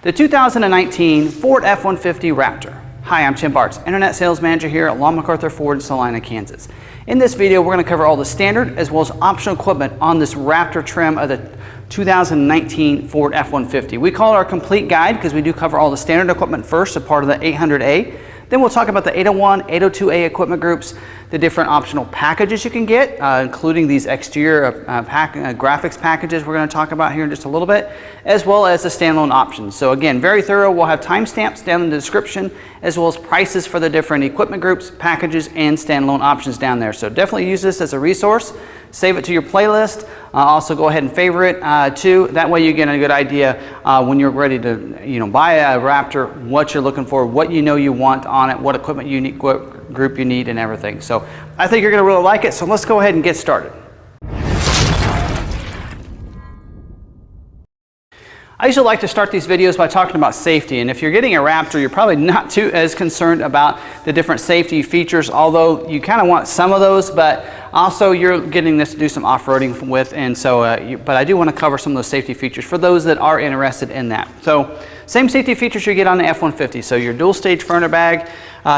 the 2019 Ford F-150 Raptor. Hi, I'm Tim Bartz, Internet Sales Manager here at McArthur Ford in Salina, Kansas. In this video, we're going to cover all the standard as well as optional equipment on this Raptor trim of the 2019 Ford F-150. We call it our complete guide because we do cover all the standard equipment first, a part of the 800A. Then we'll talk about the 801, 802A equipment groups, the different optional packages you can get, including these exterior graphics packages we're going to talk about here in just a little bit, as well as the standalone options. So again, very thorough. We'll have timestamps down in the description, as well as prices for the different equipment groups, packages, and standalone options down there. So definitely use this as a resource. Save it to your playlist. Also go ahead and favorite too. That way you get a good idea when you're ready to buy a Raptor, what you're looking for, what you want on it, what equipment you need, what group you need, and everything. So I think you're going to really like it. So let's go ahead and get started. I usually like to start these videos by talking about safety, and if you're getting a Raptor, you're probably not too as concerned about the different safety features, although you kind of want some of those, but also you're getting this to do some off-roading with, and so but I do want to cover some of those safety features for those that are interested in that. So same safety features you get on the F-150. So your dual stage front airbag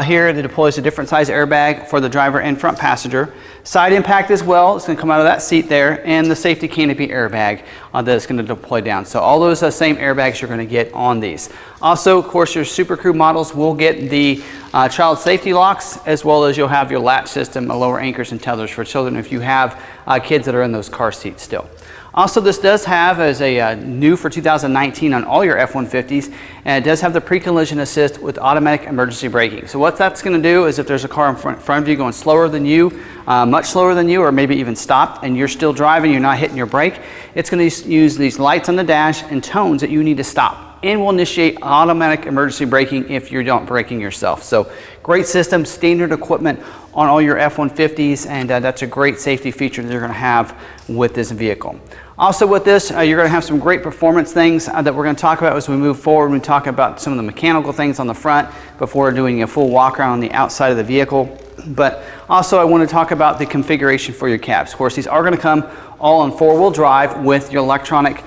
here that deploys a different size airbag for the driver and front passenger. Side impact as well, it's going to come out of that seat there, and the safety canopy airbag that is going to deploy down. So all those same airbags you're going to get on these. Also, of course, your Super Crew models will get the child safety locks, as well as you'll have your latch system, lower anchors and tethers for children if you have kids that are in those car seats still. Also, this does have, as a new for 2019 on all your F-150s, and it does have the pre-collision assist with automatic emergency braking. So what that's going to do is if there's a car in front of you going slower than you, much slower than you, or maybe even stopped, and you're still driving, you're not hitting your brake, it's going to use these lights on the dash and tones that you need to stop, and will initiate automatic emergency braking if you're not braking yourself. So great system, standard equipment on all your F-150s, and that's a great safety feature that you're going to have with this vehicle. Also with this, you're going to have some great performance things that we're going to talk about as we move forward. We talk about some of the mechanical things on the front before doing a full walk around on the outside of the vehicle. But also I want to talk about the configuration for your cabs. Of course, these are going to come all on four-wheel drive with your electronic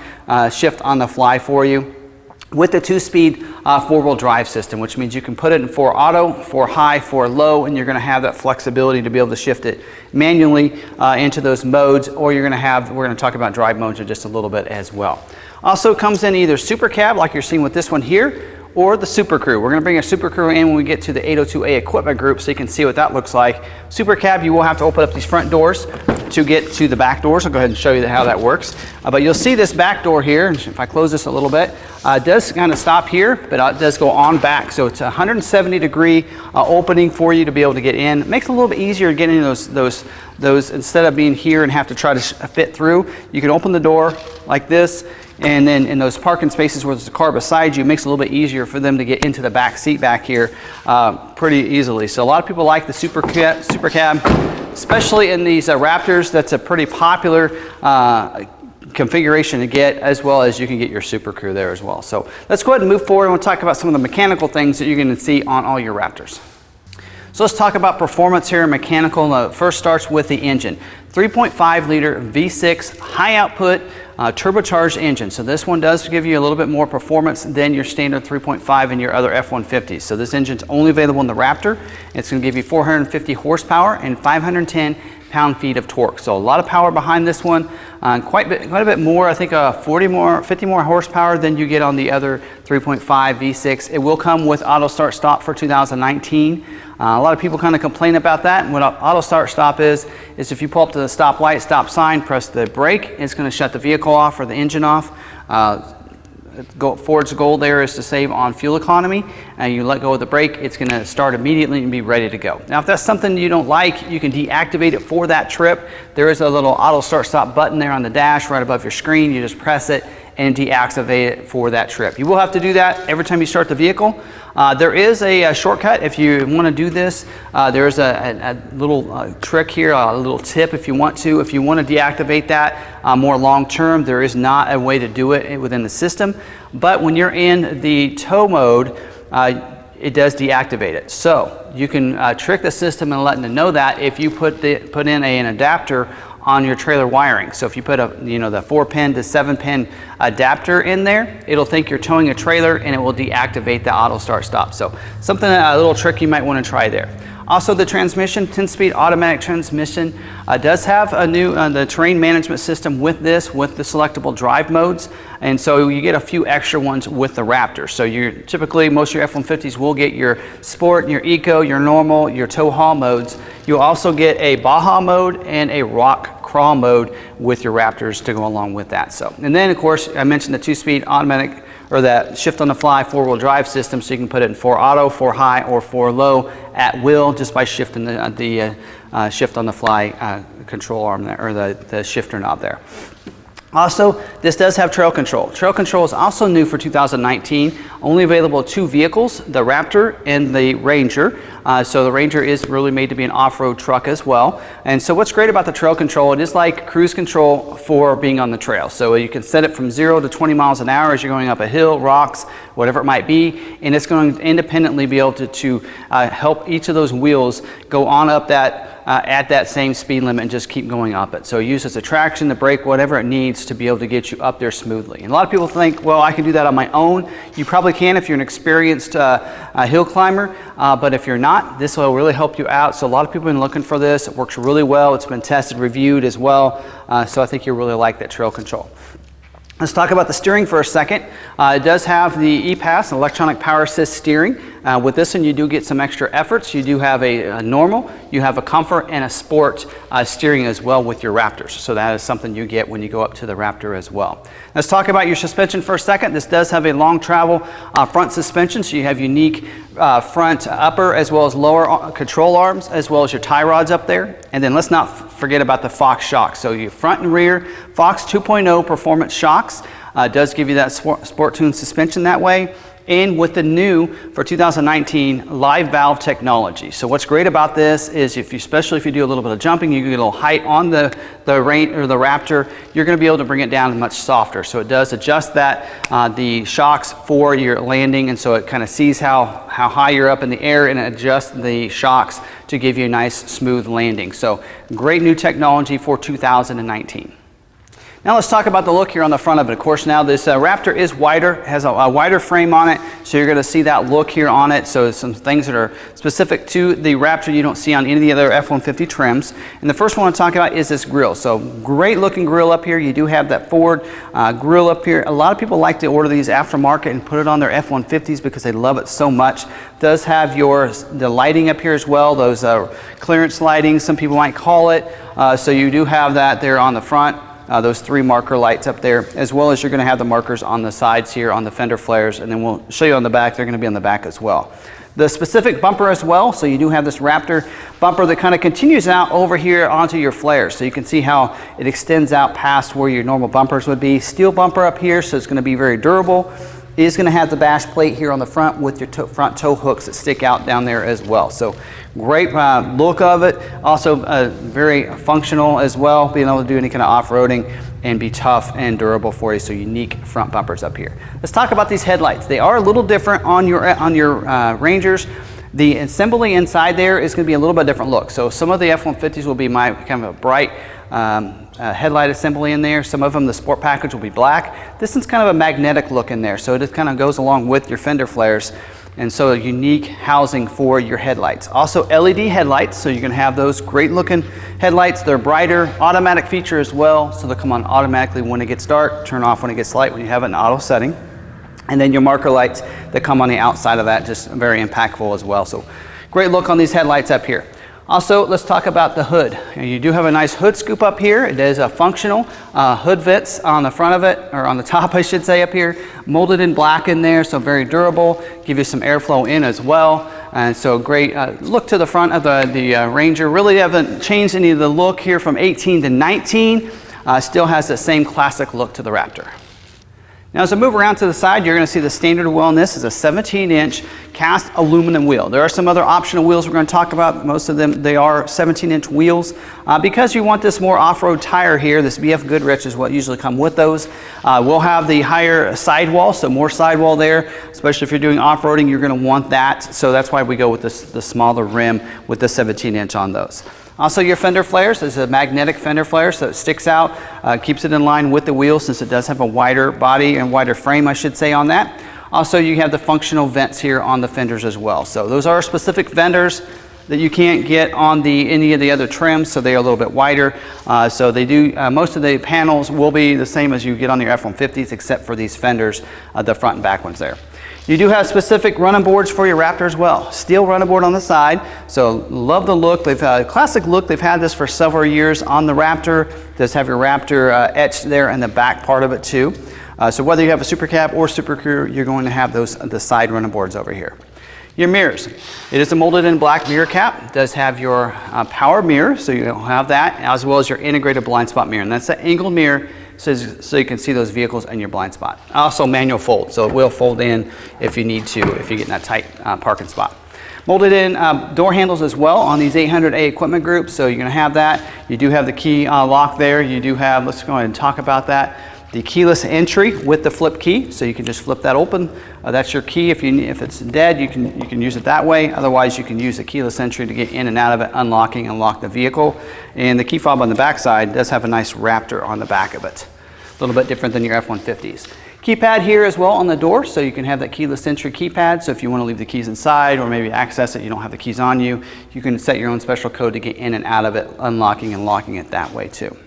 shift on the fly for you, with the two-speed four-wheel drive system, which means you can put it in 4 auto, 4 high, 4 low, and you're going to have that flexibility to be able to shift it manually into those modes, or we're going to talk about drive modes in just a little bit as well. Also comes in either Super Cab, like you're seeing with this one here, or the Super Crew. We're going to bring a Super Crew in when we get to the 802A equipment group so you can see what that looks like. Super Cab, you will have to open up these front doors to get to the back doors. I'll go ahead and show you how that works. But you'll see this back door here, and if I close this a little bit, it does kind of stop here, but it does go on back. So it's a 170-degree opening for you to be able to get in. It makes it a little bit easier getting those instead of being here and have to try to fit through. You can open the door like this, and then in those parking spaces where there's a car beside you, it makes it a little bit easier for them to get into the back seat back here pretty easily. So a lot of people like the Super Cab, especially in these Raptors. That's a pretty popular configuration to get, as well as you can get your Super Crew there as well. So let's go ahead and move forward and we'll talk about some of the mechanical things that you're going to see on all your Raptors. So let's talk about performance here in mechanical. It first starts with the engine. 3.5 liter V6 high output turbocharged engine. So this one does give you a little bit more performance than your standard 3.5 in your other F-150s. So this engine's only available in the Raptor. It's going to give you 450 horsepower and 510 pound-feet of torque. So a lot of power behind this one, quite a bit more, I think 50 more horsepower than you get on the other 3.5 V6. It will come with auto start stop for 2019. A lot of people kind of complain about that. And what auto start stop is if you pull up to the stop light, stop sign, press the brake, it's going to shut the vehicle off or the engine off. Ford's goal there is to save on fuel economy, and you let go of the brake, it's going to start immediately and be ready to go. Now if that's something you don't like, you can deactivate it for that trip. There is a little auto start stop button there on the dash right above your screen. You just press it and deactivate it for that trip. You will have to do that every time you start the vehicle. There is a shortcut if you want to do this. There's a little trick here, a little tip if you want to. If you want to deactivate that more long term, there is not a way to do it within the system. But when you're in the tow mode, it does deactivate it. So you can trick the system and let them know that if you put in an adapter on your trailer wiring. So if you put the 4-pin to 7-pin adapter in there, it'll think you're towing a trailer and it will deactivate the auto start stop. So something, a little trick you might want to try there. Also, the transmission, 10-speed automatic transmission, does have a new the terrain management system with the selectable drive modes, and so you get a few extra ones with the Raptor. So typically most of your F-150s will get your Sport, your Eco, your Normal, your Tow Haul modes. You'll also get a Baja mode and a Rock Crawl mode with your Raptors to go along with that. So, and then of course I mentioned the 2-speed automatic, or that shift on the fly 4-wheel drive system, so you can put it in 4 auto, 4 high, or 4 low at will just by shifting the shift on the fly control arm there, or the shifter knob there. Also, this does have trail control. Trail control is also new for 2019, only available 2 vehicles, the Raptor and the Ranger. So the Ranger is really made to be an off-road truck as well. And so what's great about the trail control, it is like cruise control for being on the trail. So you can set it from 0 to 20 miles an hour as you're going up a hill, rocks, whatever it might be, and it's going to independently be able to help each of those wheels go on up that at that same speed limit and just keep going up it. So it uses the traction, the brake, whatever it needs to be able to get you up there smoothly. And a lot of people think, well, I can do that on my own. You probably can if you're an experienced hill climber, but if you're not, this will really help you out. So a lot of people have been looking for this. It works really well. It's been tested, reviewed as well. So I think you'll really like that trail control. Let's talk about the steering for a second. It does have the ePass, electronic power assist steering. With this one, you do get some extra efforts. You do have a normal, you have a comfort, and a sport steering as well with your Raptors. So that is something you get when you go up to the Raptor as well. Let's talk about your suspension for a second. This does have a long travel front suspension, so you have unique front upper as well as lower control arms, as well as your tie rods up there. And then let's not forget about the Fox shocks. So your front and rear Fox 2.0 performance shocks does give you that sport tune suspension that way. And with the new, for 2019, live valve technology. So what's great about this is especially if you do a little bit of jumping, you get a little height on the Raptor, you're going to be able to bring it down much softer. So it does adjust the shocks for your landing, and so it kind of sees how high you're up in the air and it adjusts the shocks to give you a nice smooth landing. So great new technology for 2019. Now let's talk about the look here on the front of it. Of course, now this Raptor is wider, has a wider frame on it, so you're going to see that look here on it. So some things that are specific to the Raptor you don't see on any of the other F-150 trims. And the first one I want to talk about is this grille. So great looking grille up here. You do have that Ford grille up here. A lot of people like to order these aftermarket and put it on their F-150s because they love it so much. It does have the lighting up here as well, those clearance lighting, some people might call it. So you do have that there on the front. Those 3 marker lights up there, as well as you're going to have the markers on the sides here on the fender flares, and then we'll show you on the back. They're going to be on the back as well. The specific bumper as well, so you do have this Raptor bumper that kind of continues out over here onto your flares. So you can see how it extends out past where your normal bumpers would be. Steel bumper up here, so it's going to be very durable. It is going to have the bash plate here on the front with your front tow hooks that stick out down there as well. So great look of it. Also very functional as well, being able to do any kind of off-roading and be tough and durable for you. So unique front bumpers up here. Let's talk about these headlights. They are a little different on your Rangers. The assembly inside there is going to be a little bit different look. So some of the F-150s will be kind of a bright headlight assembly in there. Some of them, the sport package, will be black. This one's kind of a magnetic look in there, so it just kind of goes along with your fender flares, and so a unique housing for your headlights. Also LED headlights, so you're going to have those great looking headlights. They're brighter, automatic feature as well, so they'll come on automatically when it gets dark, turn off when it gets light when you have it in auto setting. And then your marker lights that come on the outside of that, just very impactful as well. So great look on these headlights up here. Also, let's talk about the hood. You do have a nice hood scoop up here. It is a functional hood vents on the front of it, or on the top I should say up here, molded in black in there, so very durable, give you some airflow in as well. And so great look to the front of the Ranger. Really haven't changed any of the look here from 18 to 19. Still has the same classic look to the Raptor. Now as I move around to the side, you're going to see the standard wheel on this is a 17-inch cast aluminum wheel. There are some other optional wheels we're going to talk about. Most of them, they are 17-inch wheels. Because you want this more off-road tire here, this BF Goodrich is what usually come with those. We'll have the higher sidewall, so more sidewall there, especially if you're doing off-roading, you're going to want that. So that's why we go with the smaller rim with the 17-inch on those. Also, your fender flares is a magnetic fender flare, so it sticks out, keeps it in line with the wheel since it does have a wider body and wider frame, I should say, on that. Also, you have the functional vents here on the fenders as well. So those are specific fenders that you can't get on any of the other trims, so they are a little bit wider. So they do, most of the panels will be the same as you get on your F-150s, except for these fenders, the front and back ones there. You do have specific running boards for your Raptor as well. Steel running board on the side, so love the look. They've had a classic look. They've had this for several years on the Raptor. It does have your Raptor etched there in the back part of it too. So whether you have a Super Cab or Super Crew, you're going to have the side running boards over here. Your mirrors. It is a molded in black mirror cap. It does have your power mirror, so you'll have that, as well as your integrated blind spot mirror. And that's an angled mirror so you can see those vehicles in your blind spot. Also manual fold, so it will fold in if you need to, if you get in that tight parking spot. Molded in door handles as well on these 800A equipment groups, so you're going to have that. You do have the key lock there. You do have, let's go ahead and talk about that. The keyless entry with the flip key, so you can just flip that open. That's your key. If it's dead, you can use it that way. Otherwise, you can use the keyless entry to get in and out of it, unlocking and lock the vehicle. And the key fob on the back side does have a nice Raptor on the back of it. A little bit different than your F-150s. Keypad here as well on the door, so you can have that keyless entry keypad. So if you want to leave the keys inside or maybe access it, you don't have the keys on you, you can set your own special code to get in and out of it, unlocking and locking it that way too.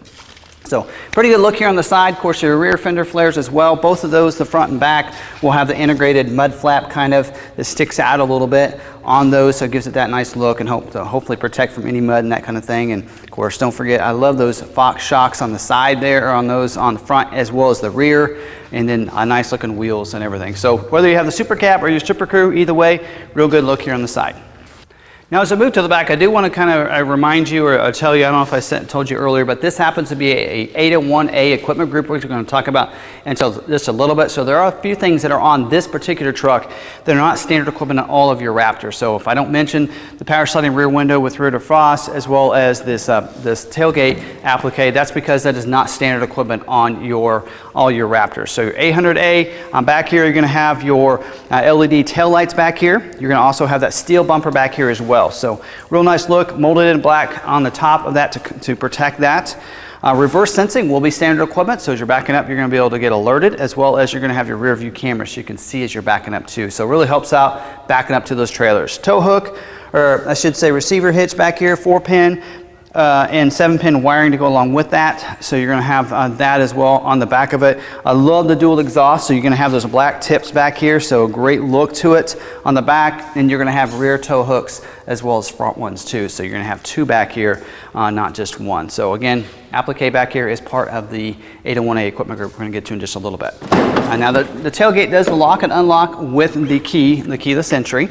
So pretty good look here on the side. Of course, your rear fender flares as well. Both of those, the front and back, will have the integrated mud flap kind of that sticks out a little bit on those, so it gives it that nice look and hopefully protect from any mud and that kind of thing. And of course, don't forget, I love those Fox shocks on the side there, or on those on the front as well as the rear, and then nice looking wheels and everything. So whether you have the Super Cab or your Super Crew, either way, real good look here on the side. Now, as I move to the back, I do want to kind of remind you or tell you, I don't know if I told you earlier, but this happens to be a 801A equipment group, which we're going to talk about until just a little bit. So there are a few things that are on this particular truck that are not standard equipment on all of your Raptors. So if I don't mention the power sliding rear window with rear defrost, as well as this tailgate applique, that's because that is not standard equipment on all your Raptors. So your 800A, back here, you're going to have your LED tail lights back here. You're going to also have that steel bumper back here as well. So real nice look, molded in black on the top of that to protect that. Reverse sensing will be standard equipment, so as you're backing up, you're going to be able to get alerted, as well as you're going to have your rear view camera so you can see as you're backing up too. So it really helps out backing up to those trailers. Tow hook, or I should say receiver hitch back here, 4-pin. And 7-pin wiring to go along with that. So you're going to have that as well on the back of it. I love the dual exhaust, so you're going to have those black tips back here, so a great look to it on the back. And you're going to have rear tow hooks as well as front ones too. So you're going to have two back here, not just one. So again, applique back here is part of the 801A equipment group we're going to get to in just a little bit. Now the tailgate does lock and unlock with the keyless entry.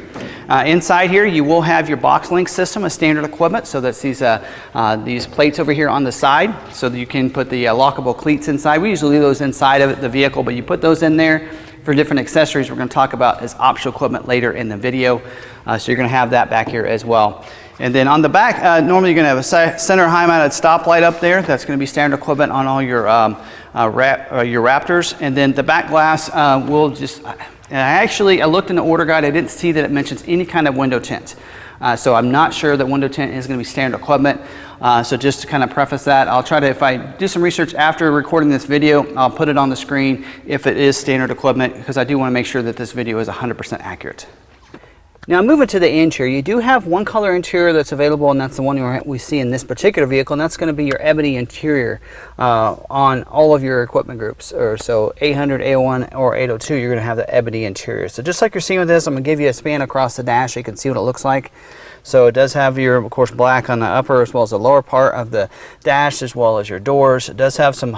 Inside here you will have your box link system, a standard equipment, so that's these plates over here on the side, so that you can put the lockable cleats inside. We usually leave those inside of the vehicle, but you put those in there for different accessories we're going to talk about as optional equipment later in the video. So you're going to have that back here as well. And then on the back, normally you're going to have a center high mounted stoplight up there. That's going to be standard equipment on all your Raptors. And then the back glass will just, I looked in the order guide, I didn't see that it mentions any kind of window tint. So I'm not sure that window tint is going to be standard equipment. So just to kind of preface that, I'll try to, if I do some research after recording this video, I'll put it on the screen if it is standard equipment, because I do want to make sure that this video is 100% accurate. Now moving to the interior, you do have one color interior that's available, and that's the one we see in this particular vehicle, and that's going to be your ebony interior on all of your equipment groups. So 800, 801, or 802, you're going to have the ebony interior. So just like you're seeing with this, I'm going to give you a span across the dash so you can see what it looks like. So it does have your, of course, black on the upper as well as the lower part of the dash, as well as your doors. It does have some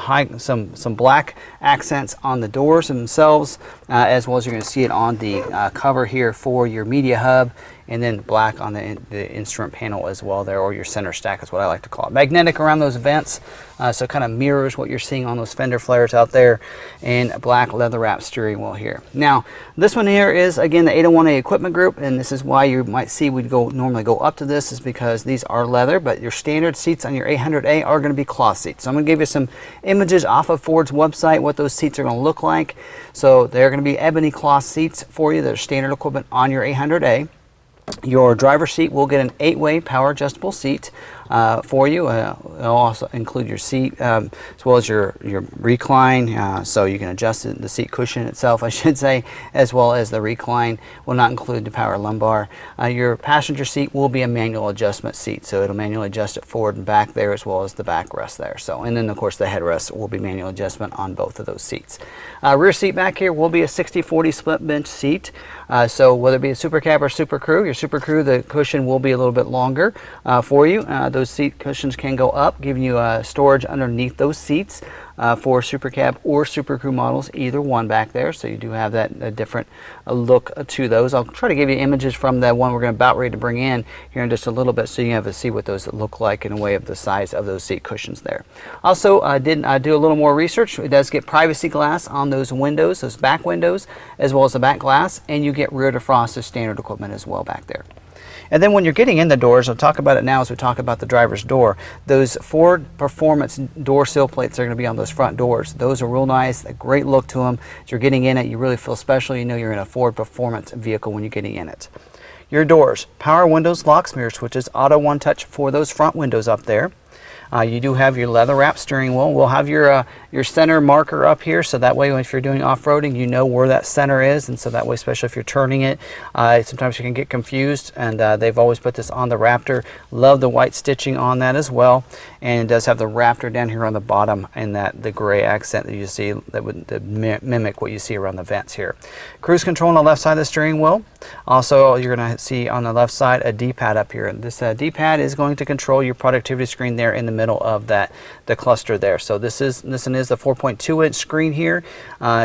black accents on the doors themselves, as well as you're going to see it on the cover here for your media hub, and then black on the instrument panel as well there, or your center stack is what I like to call it. Magnetic around those vents, so it kind of mirrors what you're seeing on those fender flares out there, and black leather wrap steering wheel here. Now, this one here is, again, the 801A equipment group, and this is why you might see we'd normally go up to this, is because these are leather, but your standard seats on your 800A are going to be cloth seats. So I'm going to give you some images off of Ford's website, what those seats are going to look like. So they're going to be ebony cloth seats for you. They're standard equipment on your 800A. Your driver's seat will get an 8-way power adjustable seat. for you. It'll also include your seat as well as your recline, so you can adjust the seat cushion itself, I should say, as well as the recline. Will not include the power lumbar. Your passenger seat will be a manual adjustment seat, so it'll manually adjust it forward and back there, as well as the backrest there. So, and then of course the headrest will be manual adjustment on both of those seats. Rear seat back here will be a 60-40 split bench seat. So whether it be a Super Cab or Super Crew, your Super Crew, the cushion will be a little bit longer for you. Those seat cushions can go up, giving you storage underneath those seats for Super Cab or Super Crew models, either one back there. So you do have that different look to those. I'll try to give you images from the one we're about ready to bring in here in just a little bit, so you can have a see what those look like in a way of the size of those seat cushions there. Also, I did do a little more research. It does get privacy glass on those windows, those back windows, as well as the back glass, and you get rear defrost as standard equipment as well back there. And then when you're getting in the doors, I'll talk about it now as we talk about the driver's door. Those Ford Performance door sill plates are going to be on those front doors. Those are real nice, a great look to them. As you're getting in it, you really feel special. You know you're in a Ford Performance vehicle when you're getting in it. Your doors, power windows, locks, mirror switches, auto one touch for those front windows up there. You do have your leather wrap steering wheel. We'll have your center marker up here, so that way if you're doing off-roading, you know where that center is, and so that way, especially if you're turning it, sometimes you can get confused, and they've always put this on the Raptor. Love the white stitching on that as well, and it does have the Raptor down here on the bottom, and the gray accent that you see that would mimic what you see around the vents here. Cruise control on the left side of the steering wheel. Also, you're going to see on the left side a D-pad up here, and this D-pad is going to control your productivity screen there in the middle of the cluster there. So this is the 4.2 inch screen here.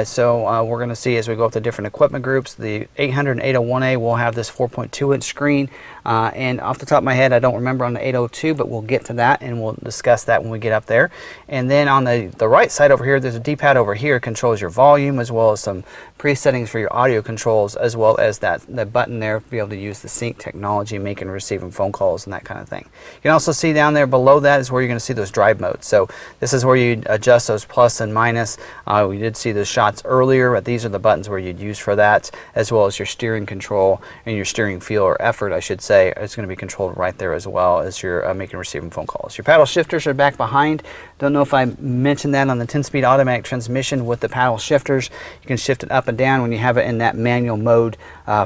So we're going to see as we go up to different equipment groups, the 800 and 801A will have this 4.2 inch screen, and off the top of my head I don't remember on the 802, but we'll get to that and we'll discuss that when we get up there. And then on the right side over here, there's a D-pad over here, controls your volume as well as some pre-settings for your audio controls, as well as that button there to be able to use the sync technology, making and receiving phone calls and that kind of thing. You can also see down there below that is where you're going to see those drive modes. So this is where you adjust those plus and minus. We did see those shots earlier, but these are the buttons where you'd use for that, as well as your steering control and your steering feel or effort, I should say. It's going to be controlled right there as well as you're making and receiving phone calls. Your paddle shifters are back behind. Don't know if I mentioned that on the 10-speed automatic transmission with the paddle shifters. You can shift it up and down when you have it in that manual mode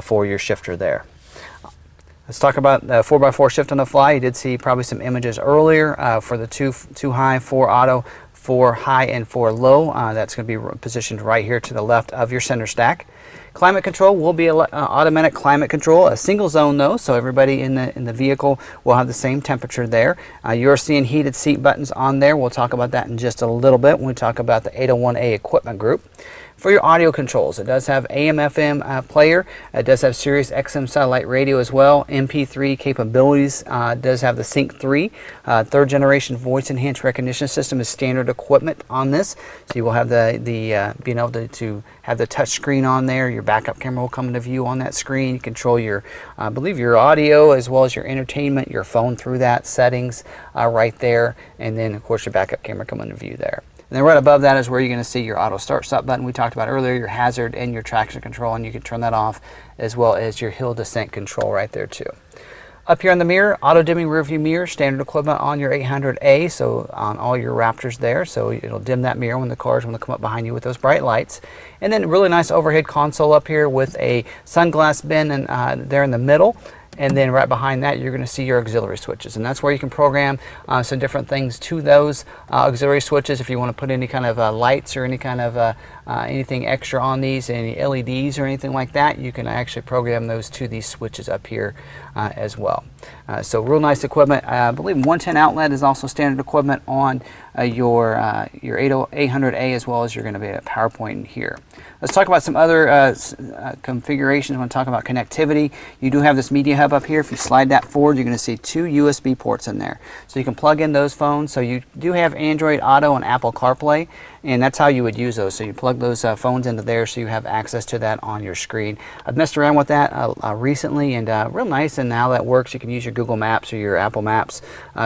for your shifter there. Let's talk about the 4x4 shift on the fly. You did see probably some images earlier for the 2 high, 4 auto, 4 high, and 4 low. That's going to be positioned right here to the left of your center stack. Climate control will be automatic climate control, a single zone though, so everybody in the vehicle will have the same temperature there. You're seeing heated seat buttons on there. We'll talk about that in just a little bit when we talk about the 801A equipment group. For your audio controls, it does have AM/FM player. It does have Sirius XM satellite radio as well. MP3 capabilities. It does have the Sync 3. Third generation voice enhanced recognition system is standard equipment on this. So you will have being able to have the touch screen on there. Your backup camera will come into view on that screen. You control your, I believe, your audio as well as your entertainment, your phone through that settings right there. And then of course your backup camera come into view there. And then right above that is where you're going to see your auto start stop button we talked about earlier, your hazard and your traction control, and you can turn that off, as well as your hill descent control right there too. Up here on the mirror, auto dimming rear view mirror, standard equipment on your 800A, so on all your Raptors there, so it'll dim that mirror when the cars want to come up behind you with those bright lights. And then really nice overhead console up here with a sunglass bin and there in the middle. And then right behind that, you're going to see your auxiliary switches, and that's where you can program some different things to those auxiliary switches. If you want to put any kind of lights or any kind of anything extra on these, any LEDs or anything like that, you can actually program those to these switches up here as well. So real nice equipment. I believe 110 outlet is also standard equipment on your 800A, as well as you're going to be at PowerPoint in here. Let's talk about some other configurations. When talking about connectivity, you do have this media hub up here. If you slide that forward, you're going to see 2 USB ports in there. So you can plug in those phones. So you do have Android Auto and Apple CarPlay, and that's how you would use those. So you plug those phones into there so you have access to that on your screen. I've messed around with that recently, and real nice. And how that works, you can use your Google Maps or your Apple Maps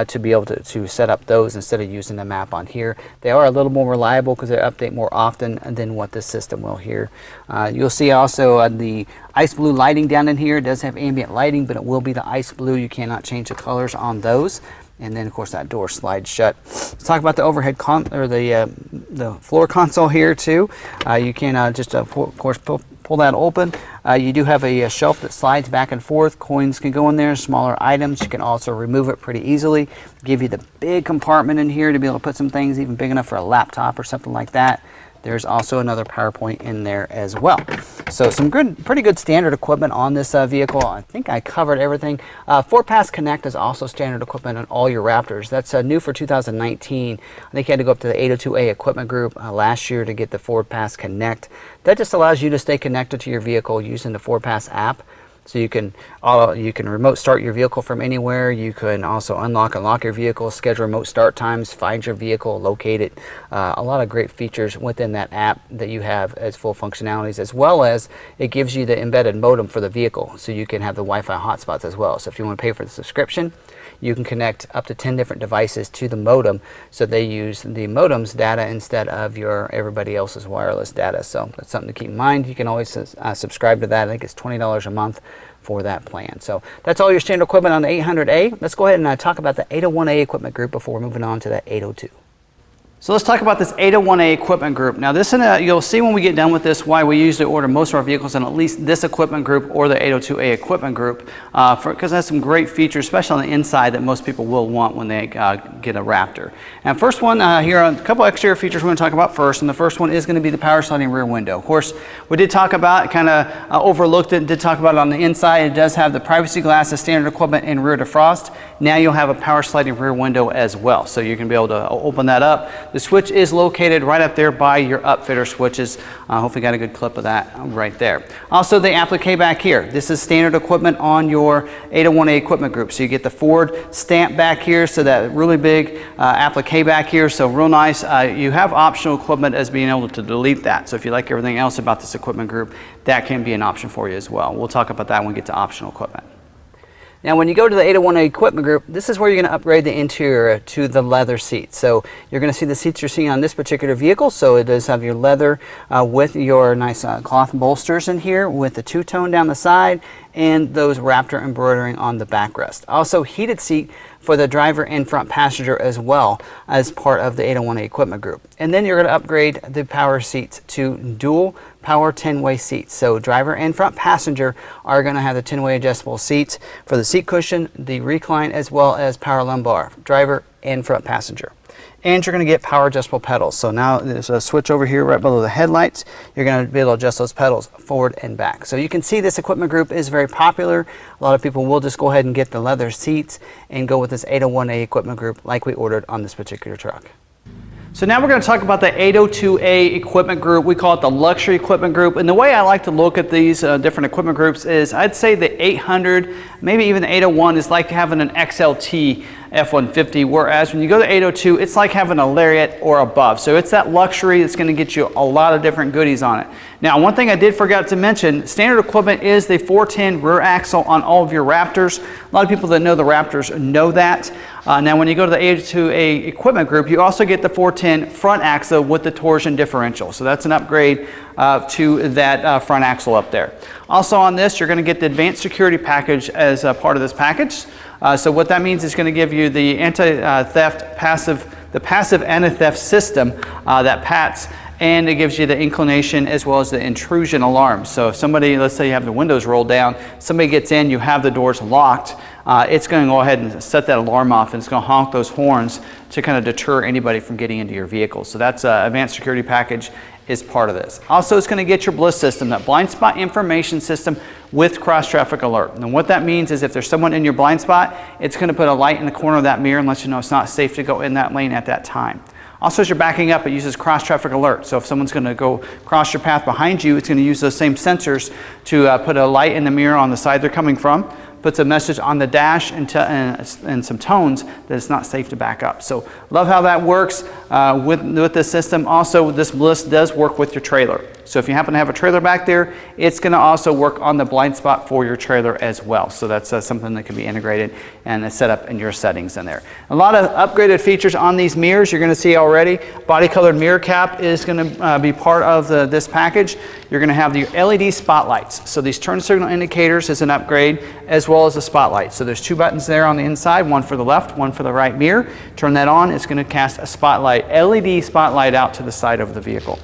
to be able to set up those instead of using the map on here. They are a little more reliable because they update more often than what this system will here. You'll see also the ice blue lighting down in here. It does have ambient lighting, but it will be the ice blue. You cannot change the colors on those. And then of course that door slides shut. Let's talk about the overhead the floor console here too. You can just of course pull that open. You do have a shelf that slides back and forth. Coins can go in there, smaller items. You can also remove it pretty easily. Give you the big compartment in here to be able to put some things even big enough for a laptop or something like that. There's also another power point in there as well. So some pretty good standard equipment on this vehicle. I think I covered everything. Ford Pass Connect is also standard equipment on all your Raptors. That's new for 2019. I think you had to go up to the 802A equipment group last year to get the Ford Pass Connect. That just allows you to stay connected to your vehicle using the Ford Pass app. So you can remote start your vehicle from anywhere. You can also unlock and lock your vehicle, schedule remote start times, find your vehicle, locate it. A lot of great features within that app that you have as full functionalities, as well as it gives you the embedded modem for the vehicle, so you can have the Wi-Fi hotspots as well. So if you want to pay for the subscription, you can connect up to 10 different devices to the modem, so they use the modem's data instead of everybody else's wireless data. So that's something to keep in mind. You can always subscribe to that. I think it's $20 a month for that plan. So that's all your standard equipment on the 800A. Let's go ahead and talk about the 801A equipment group before we're moving on to the 802. So let's talk about this 801A equipment group. Now this, you'll see when we get done with this why we usually order most of our vehicles in at least this equipment group or the 802A equipment group, because it has some great features, especially on the inside, that most people will want when they get a Raptor. And first one here, a couple exterior features we're going to talk about first, and the first one is going to be the power sliding rear window. Of course, we did talk about, kind of overlooked it, did talk about it on the inside. It does have the privacy glass as standard equipment and rear defrost. Now you'll have a power sliding rear window as well, so you can be able to open that up. The switch is located right up there by your upfitter switches. Hopefully got a good clip of that right there. Also the applique back here. This is standard equipment on your 801A equipment group. So you get the Ford stamp back here, so that really big applique back here, so real nice. You have optional equipment as being able to delete that. So if you like everything else about this equipment group, that can be an option for you as well. We'll talk about that when we get to optional equipment. Now when you go to the 801A equipment group, this is where you're going to upgrade the interior to the leather seats. So you're going to see the seats you're seeing on this particular vehicle. So it does have your leather with your nice cloth bolsters in here, with the two-tone down the side and those Raptor embroidering on the backrest. Also heated seat for the driver and front passenger as well as part of the 801A equipment group. And then you're going to upgrade the power seats to dual power 10-way seats. So driver and front passenger are going to have the 10-way adjustable seats for the seat cushion, the recline, as well as power lumbar, driver and front passenger. And you're going to get power adjustable pedals. So now there's a switch over here right below the headlights. You're going to be able to adjust those pedals forward and back. So you can see this equipment group is very popular. A lot of people will just go ahead and get the leather seats and go with this 801A equipment group like we ordered on this particular truck. So now we're going to talk about the 802A equipment group. We call it the luxury equipment group. And the way I like to look at these different equipment groups is, I'd say the 800, maybe even the 801 is like having an XLT F-150, whereas when you go to 802, it's like having a Lariat or above. So it's that luxury that's going to get you a lot of different goodies on it. Now, one thing I did forget to mention, standard equipment is the 410 rear axle on all of your Raptors. A lot of people that know the Raptors know that. Now, when you go to the 802A equipment group, you also get the 410 front axle with the torsion differential. So that's an upgrade to that front axle up there. Also on this, you're going to get the advanced security package as a part of this package. So what that means is going to give you the anti-theft passive anti-theft system that PATS, and it gives you the inclination as well as the intrusion alarm. So if somebody, let's say you have the windows rolled down, somebody gets in, you have the doors locked, it's going to go ahead and set that alarm off, and it's going to honk those horns to kind of deter anybody from getting into your vehicle. So that's advanced security package is part of this. Also, it's going to get your BLIS system, that blind spot information system with cross traffic alert. And what that means is if there's someone in your blind spot, it's going to put a light in the corner of that mirror and let you know it's not safe to go in that lane at that time. Also, as you're backing up, it uses cross traffic alert. So if someone's going to go cross your path behind you, it's going to use those same sensors to put a light in the mirror on the side they're coming from, puts a message on the dash and some tones that it's not safe to back up. So love how that works with this system. Also, this BLIS does work with your trailer. So if you happen to have a trailer back there, it's going to also work on the blind spot for your trailer as well. So that's something that can be integrated and set up in your settings in there. A lot of upgraded features on these mirrors you're going to see already. Body colored mirror cap is going to be part of this package. You're going to have the LED spotlights. So these turn signal indicators is an upgrade, as well as the spotlight. So there's two buttons there on the inside, one for the left, one for the right mirror. Turn that on, it's going to cast a spotlight, LED spotlight out to the side of the vehicle.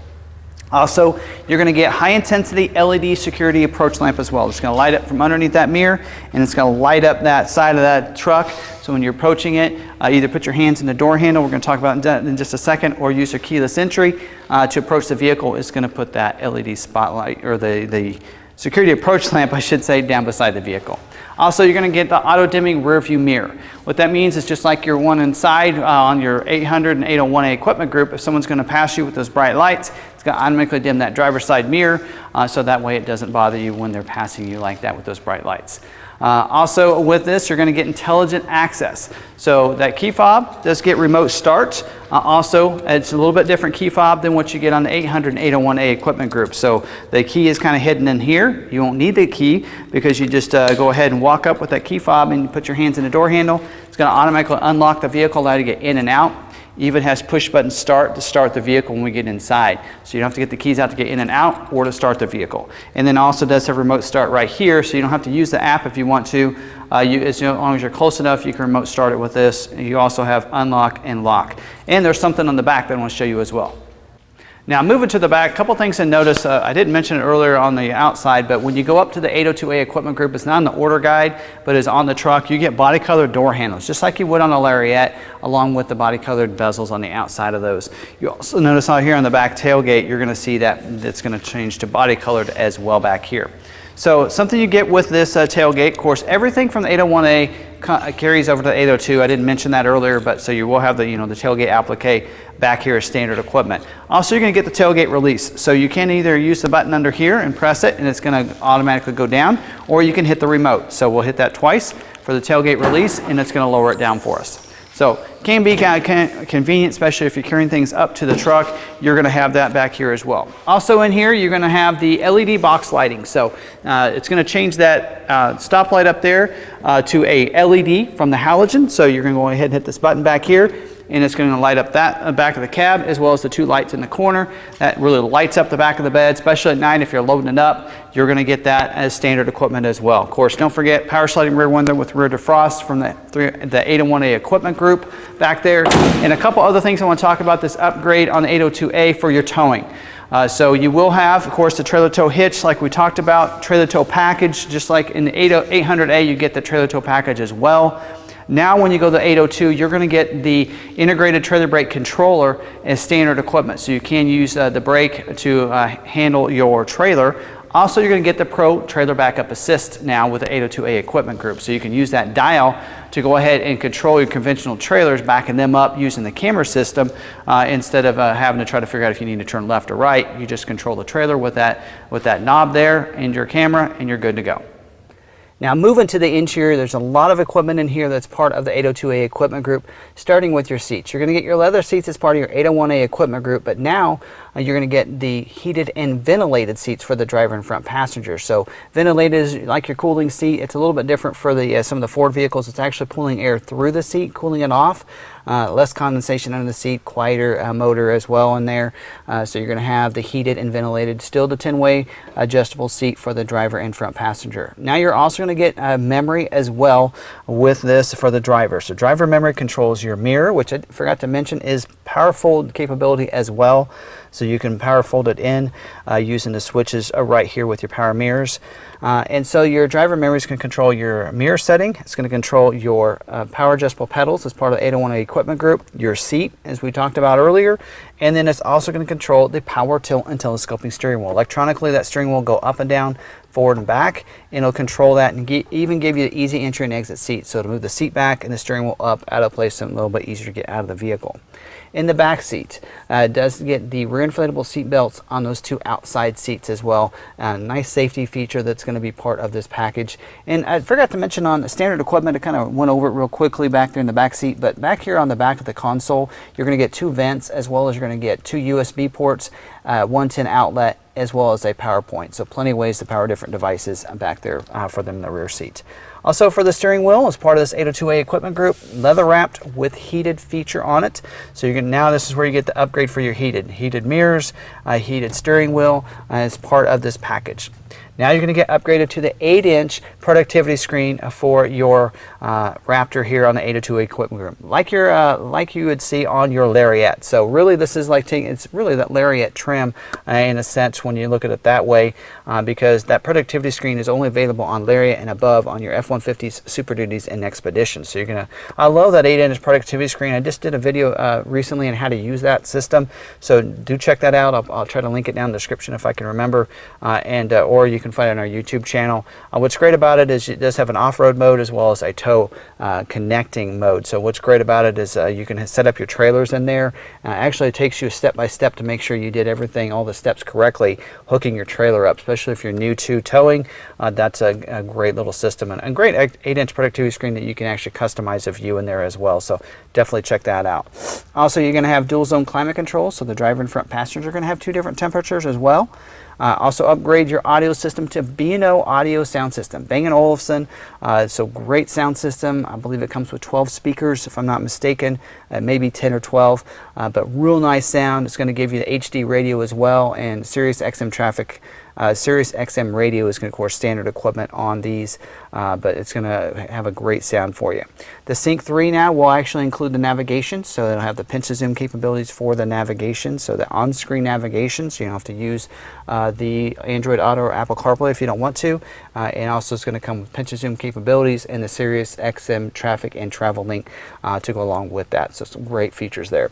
Also, you're going to get high intensity LED security approach lamp as well. It's going to light up from underneath that mirror, and it's going to light up that side of that truck. So when you're approaching it, either put your hands in the door handle, we're going to talk about that in just a second, or use your keyless entry to approach the vehicle. It's going to put that LED spotlight, or the security approach lamp, I should say, down beside the vehicle. Also, you're going to get the auto dimming rear view mirror. What that means is just like your one inside on your 800 and 801A equipment group, if someone's going to pass you with those bright lights, it's going to automatically dim that driver's side mirror, so that way it doesn't bother you when they're passing you like that with those bright lights. Also with this, you're going to get intelligent access. So that key fob does get remote start. Also, it's a little bit different key fob than what you get on the 800 and 801A equipment group. So the key is kind of hidden in here. You won't need the key because you just go ahead and walk up with that key fob and you put your hands in the door handle. It's going to automatically unlock the vehicle, allow you to get in and out. Even has push button start to start the vehicle when we get inside. So you don't have to get the keys out to get in and out or to start the vehicle. And then also does have remote start right here, so you don't have to use the app if you want to. As long as you're close enough, you can remote start it with this. And you also have unlock and lock. And there's something on the back that I want to show you as well. Now moving to the back, a couple things to notice. I didn't mention it earlier on the outside, but when you go up to the 802A equipment group, it's not in the order guide, but is on the truck. You get body colored door handles, just like you would on a Lariat, along with the body colored bezels on the outside of those. You also notice out here on the back tailgate, you're going to see that it's going to change to body colored as well back here. So something you get with this tailgate, of course, everything from the 801A carries over to the 802. I didn't mention that earlier, but so you will have the the tailgate applique back here as standard equipment. Also, you're going to get the tailgate release. So you can either use the button under here and press it, and it's going to automatically go down, or you can hit the remote. So we'll hit that twice for the tailgate release, and it's going to lower it down for us. So can be kind of convenient, especially if you're carrying things up to the truck. You're going to have that back here as well. Also in here, you're going to have the LED box lighting. So it's going to change that stoplight up there to a LED from the halogen. So you're going to go ahead and hit this button back here, and it's going to light up that back of the cab, as well as the two lights in the corner. That really lights up the back of the bed, especially at night if you're loading it up. You're going to get that as standard equipment as well. Of course, don't forget power sliding rear window with rear defrost from the 801A equipment group back there. And a couple other things I want to talk about this upgrade on the 802A for your towing. So you will have, of course, the trailer tow hitch like we talked about, trailer tow package, just like in the 800A you get the trailer tow package as well. Now when you go to the 802, you're going to get the integrated trailer brake controller as standard equipment. So you can use the brake to handle your trailer. Also, you're going to get the Pro Trailer Backup Assist now with the 802A equipment group. So you can use that dial to go ahead and control your conventional trailers, backing them up using the camera system instead of having to try to figure out if you need to turn left or right. You just control the trailer with that knob there and your camera, and you're good to go. Now moving to the interior, there's a lot of equipment in here that's part of the 802A equipment group, starting with your seats. You're going to get your leather seats as part of your 801A equipment group, but now you're going to get the heated and ventilated seats for the driver and front passenger. So ventilated is like your cooling seat. It's a little bit different for the some of the Ford vehicles. It's actually pulling air through the seat, cooling it off. Less condensation under the seat, quieter motor as well in there. So you're going to have the heated and ventilated, still the 10-way adjustable seat for the driver and front passenger. Now you're also going to get memory as well with this for the driver. So driver memory controls your mirror, which I forgot to mention is power fold capability as well. So you can power fold it in using the switches right here with your power mirrors. And so your driver memory is going to control your mirror setting. It's going to control your power adjustable pedals as part of the 801A equipment group, your seat as we talked about earlier, and then it's also going to control the power tilt and telescoping steering wheel. Electronically, that steering wheel will go up and down, forward and back, and it'll control that and even give you the easy entry and exit seat. So to move the seat back and the steering wheel up out of place, so a little bit easier to get out of the vehicle. In the back seat, it does get the rear inflatable seat belts on those two outside seats as well. Nice safety feature that's going to be part of this package. And I forgot to mention on the standard equipment, I kind of went over it real quickly back there in the back seat, but back here on the back of the console, you're going to get two vents, as well as you're going to get two USB ports, 110 outlet, as well as a power point. So plenty of ways to power different devices back there for them in the rear seat. Also for the steering wheel, as part of this 802A equipment group, leather wrapped with heated feature on it. So now this is where you get the upgrade for your heated mirrors, heated steering wheel as part of this package. Now you're going to get upgraded to the 8-inch productivity screen for your Raptor here on the 802A equipment group, like you would see on your Lariat. So really, this is like it's really that Lariat trim in a sense when you look at it that way, because that productivity screen is only available on Lariat and above on your F-150s, Super Duties, and Expeditions. So you're gonna, I love that 8-inch productivity screen. I just did a video recently on how to use that system, so do check that out. I'll try to link it down in the description if I can remember, or you can find it on our YouTube channel. What's great about it is it does have an off-road mode as well as a tow connecting mode. So what's great about it is you can set up your trailers in there. Actually, it takes you step by step to make sure you did everything, all the steps correctly, hooking your trailer up, especially if you're new to towing. That's a great little system and a great 8-inch productivity screen that you can actually customize a view in there as well. So definitely check that out. Also, you're going to have dual zone climate control, so the driver and front passengers are going to have 2 different temperatures as well. Also upgrade your audio system to B&O audio sound system, Bang & Olufsen. So great sound system. I believe it comes with 12 speakers, if I'm not mistaken, maybe 10 or 12, but real nice sound. It's going to give you the HD radio as well, and Sirius XM traffic. Sirius XM radio is, of course, standard equipment on these, but it's going to have a great sound for you. The Sync 3 now will actually include the navigation, so it'll have the pinch to zoom capabilities for the navigation, so the on-screen navigation, so you don't have to use the Android Auto or Apple CarPlay if you don't want to, and also it's going to come with pinch to zoom capabilities and the Sirius XM traffic and travel link to go along with that. So some great features there.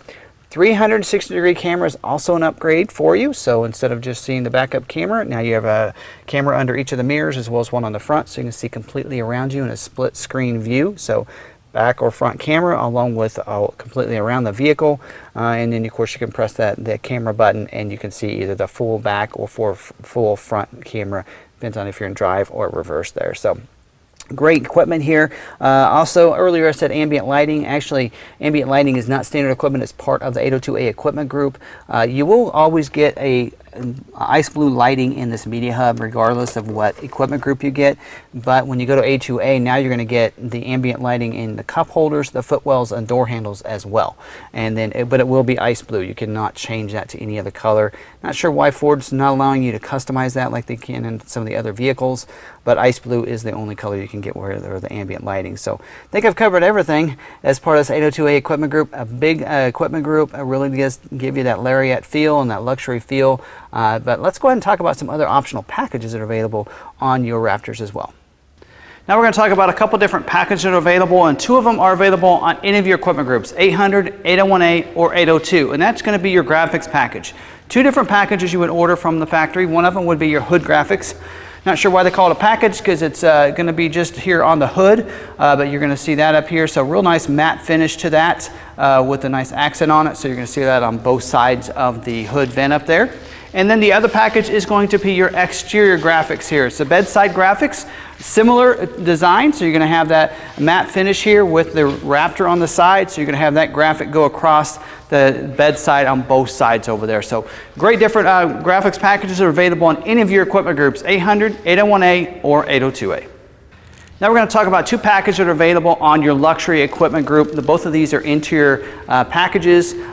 360-degree camera is also an upgrade for you. So instead of just seeing the backup camera, now you have a camera under each of the mirrors as well as one on the front, so you can see completely around you in a split screen view. So back or front camera along with completely around the vehicle, and then of course you can press that camera button and you can see either the full back or full front camera. Depends on if you're in drive or reverse there. So great equipment here. Also, earlier I said ambient lighting. Actually, ambient lighting is not standard equipment. It's part of the 802A equipment group. You will always get a ice blue lighting in this media hub regardless of what equipment group you get, but when you go to A2A, now you're going to get the ambient lighting in the cup holders, the footwells, and door handles as well. And then but it will be ice blue. You cannot change that to any other color. Not sure why Ford's not allowing you to customize that like they can in some of the other vehicles, but ice blue is the only color you can get where there are the ambient lighting. So I think I've covered everything as part of this 802A equipment group. A big equipment group really does give you that Lariat feel and that luxury feel. But let's go ahead and talk about some other optional packages that are available on your Raptors as well. Now we're going to talk about a couple different packages that are available, and 2 of them are available on any of your equipment groups, 800, 801A, or 802, and that's going to be your graphics package. 2 different packages you would order from the factory. One of them would be your hood graphics. Not sure why they call it a package, because it's going to be just here on the hood, but you're going to see that up here. So real nice matte finish to that with a nice accent on it. So you're going to see that on both sides of the hood vent up there. And then the other package is going to be your exterior graphics here. So bedside graphics, similar design. So you're going to have that matte finish here with the Raptor on the side. So you're going to have that graphic go across the bedside on both sides over there. So great different graphics packages are available on any of your equipment groups, 800, 801A, or 802A. Now we're going to talk about 2 packages that are available on your luxury equipment group. Both of these are interior packages. You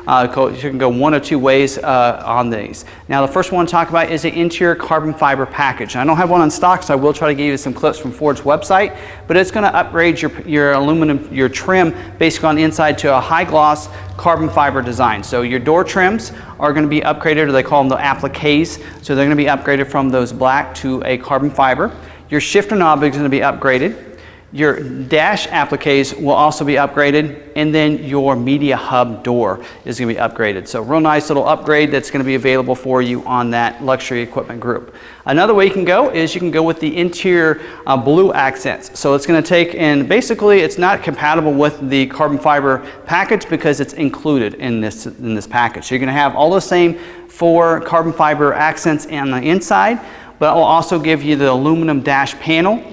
can go one of 2 ways on these. Now the first one to talk about is the interior carbon fiber package. I don't have one on stock, so I will try to give you some clips from Ford's website, but it's going to upgrade your aluminum, your trim basically on the inside to a high gloss carbon fiber design. So your door trims are going to be upgraded, or they call them the appliques. So they're going to be upgraded from those black to a carbon fiber. Your shifter knob is going to be upgraded. Your dash appliques will also be upgraded, and then your media hub door is going to be upgraded. So real nice little upgrade that's going to be available for you on that luxury equipment group. Another way you can go is you can go with the interior blue accents. So it's going to take, and basically it's not compatible with the carbon fiber package because it's included in this package. So you're going to have all the same 4 carbon fiber accents on the inside, but it will also give you the aluminum dash panel,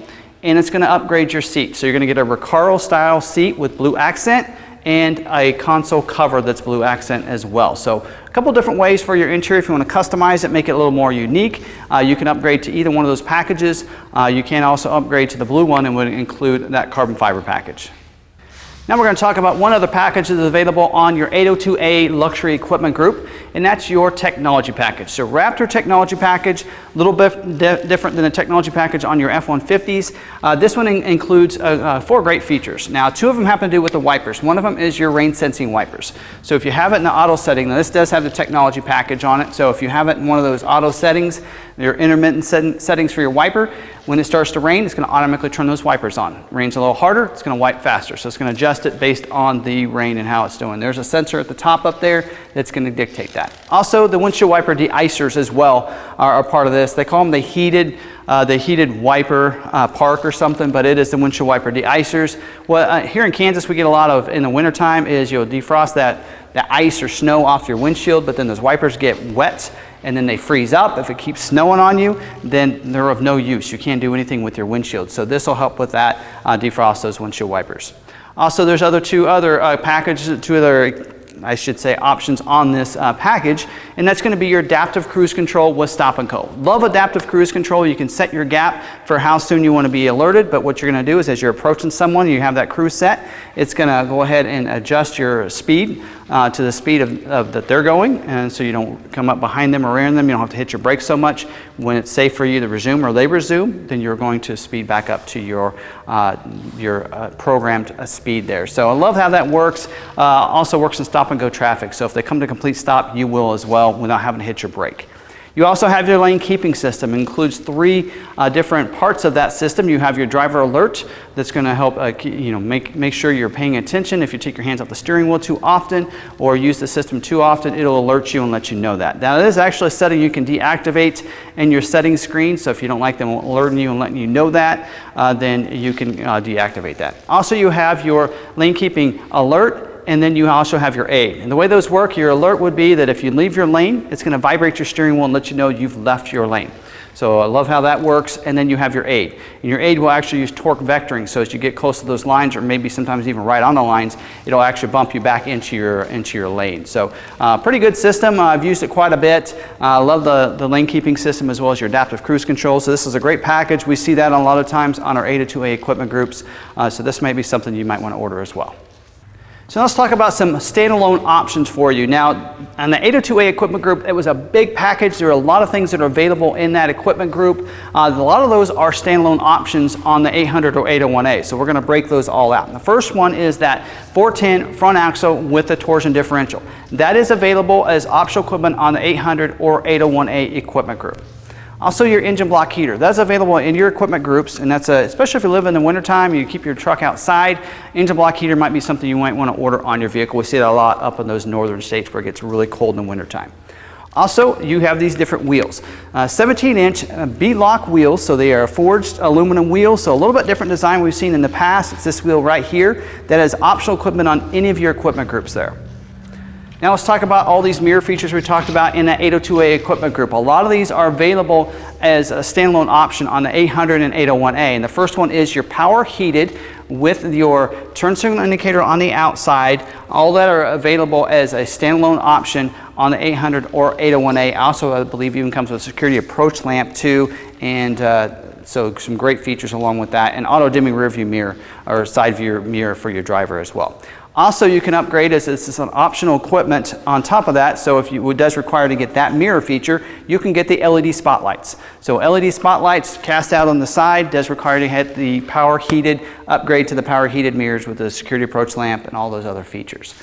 and it's going to upgrade your seat. So you're going to get a Recaro style seat with blue accent, and a console cover that's blue accent as well. So a couple different ways for your interior. If you want to customize it, make it a little more unique, you can upgrade to either one of those packages. You can also upgrade to the blue one and would include that carbon fiber package. Now we're going to talk about one other package that is available on your 802A luxury equipment group, and that's your technology package. So Raptor technology package, a little bit different than the technology package on your F-150s. This one includes 4 great features. Now 2 of them happen to do with the wipers. One of them is your rain sensing wipers. So if you have it in the auto setting, now this does have the technology package on it. So if you have it in one of those auto settings, your intermittent settings for your wiper, when it starts to rain, it's going to automatically turn those wipers on. Rains a little harder, it's going to wipe faster. So it's going to adjust it based on the rain and how it's doing. There's a sensor at the top up there that's going to dictate that. Also, the windshield wiper de-icers as well are part of this. They call them the heated wiper park or something, but it is the windshield wiper de-icers. Well, here in Kansas, we get a lot of, in the wintertime, is you'll defrost that ice or snow off your windshield, but then those wipers get wet and then they freeze up. If it keeps snowing on you, then they're of no use. You can't do anything with your windshield. So this will help with that, defrost those windshield wipers. Also, there's two other I should say, options on this package, and that's going to be your adaptive cruise control with stop and go. Love adaptive cruise control. You can set your gap for how soon you want to be alerted, but what you're going to do is as you're approaching someone, you have that cruise set, it's going to go ahead and adjust your speed to the speed that they're going, and so you don't come up behind them or rear them. You don't have to hit your brakes so much. When it's safe for you to resume or they resume, then you're going to speed back up to your programmed speed there. So I love how that works. Also works in stop and go traffic. So if they come to complete stop, you will as well without having to hit your brake. You also have your lane keeping system. It includes 3 different parts of that system. You have your driver alert that's going to help make sure you're paying attention. If you take your hands off the steering wheel too often or use the system too often, it'll alert you and let you know that. Now, it is actually a setting you can deactivate in your settings screen. So if you don't like them alerting you and letting you know that, then you can deactivate that. Also, you have your lane keeping alert, and then you also have your aid. And the way those work, your alert would be that if you leave your lane, it's going to vibrate your steering wheel and let you know you've left your lane. So I love how that works. And then you have your aid. And your aid will actually use torque vectoring. So as you get close to those lines, or maybe sometimes even right on the lines, it'll actually bump you back into your lane. So pretty good system. I've used it quite a bit. I love the lane keeping system as well as your adaptive cruise control. So this is a great package. We see that a lot of times on our 802A equipment groups. So this may be something you might want to order as well. So let's talk about some standalone options for you. Now, on the 802A equipment group, it was a big package. There are a lot of things that are available in that equipment group. A lot of those are standalone options on the 800 or 801A. So we're going to break those all out. And the first one is that 410 front axle with the torsion differential. That is available as optional equipment on the 800 or 801A equipment group. Also, your engine block heater. That's available in your equipment groups, and that's especially if you live in the wintertime, you keep your truck outside, engine block heater might be something you might want to order on your vehicle. We see that a lot up in those northern states where it gets really cold in the wintertime. Also, you have these different wheels. 17-inch Beadlock wheels, so they are forged aluminum wheels, so a little bit different design we've seen in the past. It's this wheel right here that is optional equipment on any of your equipment groups there. Now let's talk about all these mirror features we talked about in the 802A equipment group. A lot of these are available as a standalone option on the 800 and 801A. And the first one is your power heated with your turn signal indicator on the outside. All that are available as a standalone option on the 800 or 801A. Also, I believe even comes with a security approach lamp too, and so some great features along with that, and auto dimming rear view mirror or side view mirror for your driver as well. Also, you can upgrade as this is an optional equipment on top of that. So if it does require to get that mirror feature, you can get the LED spotlights. So LED spotlights cast out on the side does require to hit the power heated, upgrade to the power heated mirrors with the security approach lamp and all those other features.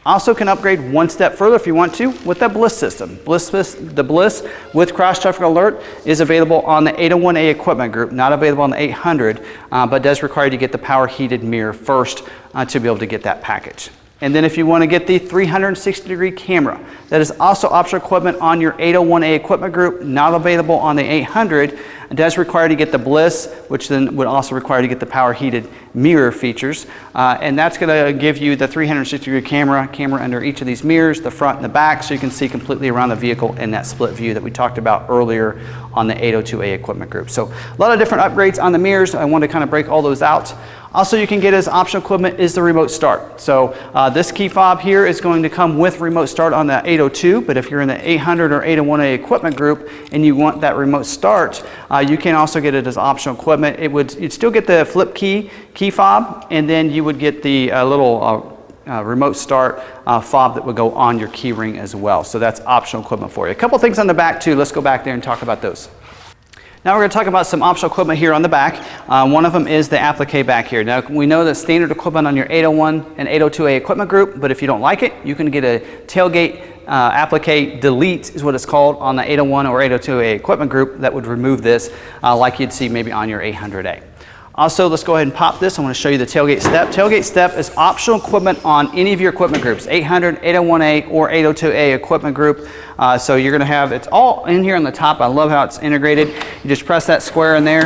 Also can upgrade one step further if you want to with the BLIS system. The BLIS with cross traffic alert is available on the 801A equipment group, not available on the 800, but does require you to get the power heated mirror first to be able to get that package. And then if you want to get the 360-degree camera, that is also optional equipment on your 801A equipment group, not available on the 800. It does require to get the BLIS, which then would also require to get the power heated mirror features. And that's going to give you the 360-degree camera under each of these mirrors, the front and the back, so you can see completely around the vehicle in that split view that we talked about earlier on the 802A equipment group. So a lot of different upgrades on the mirrors. I want to kind of break all those out. Also, you can get as optional equipment is the remote start. So this key fob here is going to come with remote start on the 802, but if you're in the 800 or 801A equipment group and you want that remote start, you can also get it as optional equipment. You'd still get the flip key fob, and then you would get the little remote start fob that would go on your key ring as well. So that's optional equipment for you. A couple things on the back too. Let's go back there and talk about those. Now we're going to talk about some optional equipment here on the back. One of them is the applique back here. Now we know that standard equipment on your 801 and 802A equipment group, but if you don't like it, you can get a tailgate applique delete is what it's called on the 801 or 802A equipment group that would remove this like you'd see maybe on your 800A. Also, let's go ahead and pop this. I want to show you the tailgate step. Tailgate step is optional equipment on any of your equipment groups, 800, 801A, or 802A equipment group. So you're going to have, it's all in here on the top. I love how it's integrated. You just press that square in there.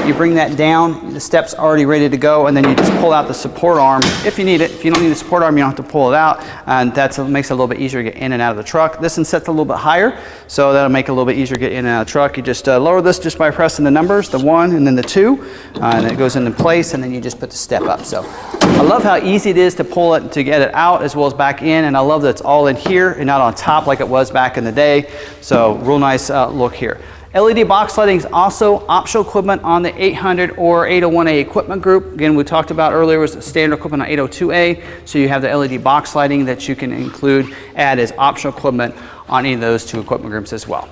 You bring that down. The step's already ready to go, and then you just pull out the support arm if you need it. If you don't need the support arm, you don't have to pull it out, and that makes it a little bit easier to get in and out of the truck. This one sets a little bit higher, so that'll make it a little bit easier to get in and out of the truck. You just lower this just by pressing the numbers, the 1 and then the 2, and it goes into place, and then you just put the step up. So I love how easy it is to pull it, to get it out as well as back in, and I love that it's all in here and not on top like it was back in the day. So real nice look here. LED box lighting is also optional equipment on the 800 or 801A equipment group. Again, we talked about earlier was standard equipment on 802A, so you have the LED box lighting that you can add as optional equipment on any of those two equipment groups as well.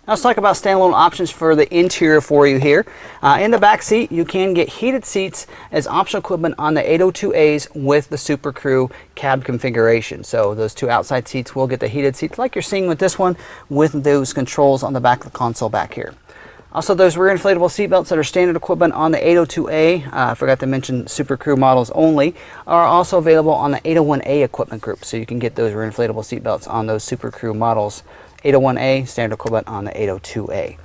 Now let's talk about standalone options for the interior for you here. In the back seat, you can get heated seats as optional equipment on the 802As with the Super Crew cab configuration. So those two outside seats will get the heated seats like you're seeing with this one, with those controls on the back of the console back here. Also, those rear inflatable seatbelts that are standard equipment on the 802A, I forgot to mention Super Crew models only, are also available on the 801A equipment group. So you can get those rear inflatable seatbelts on those Super Crew models. 801A, standard equivalent on the 802A.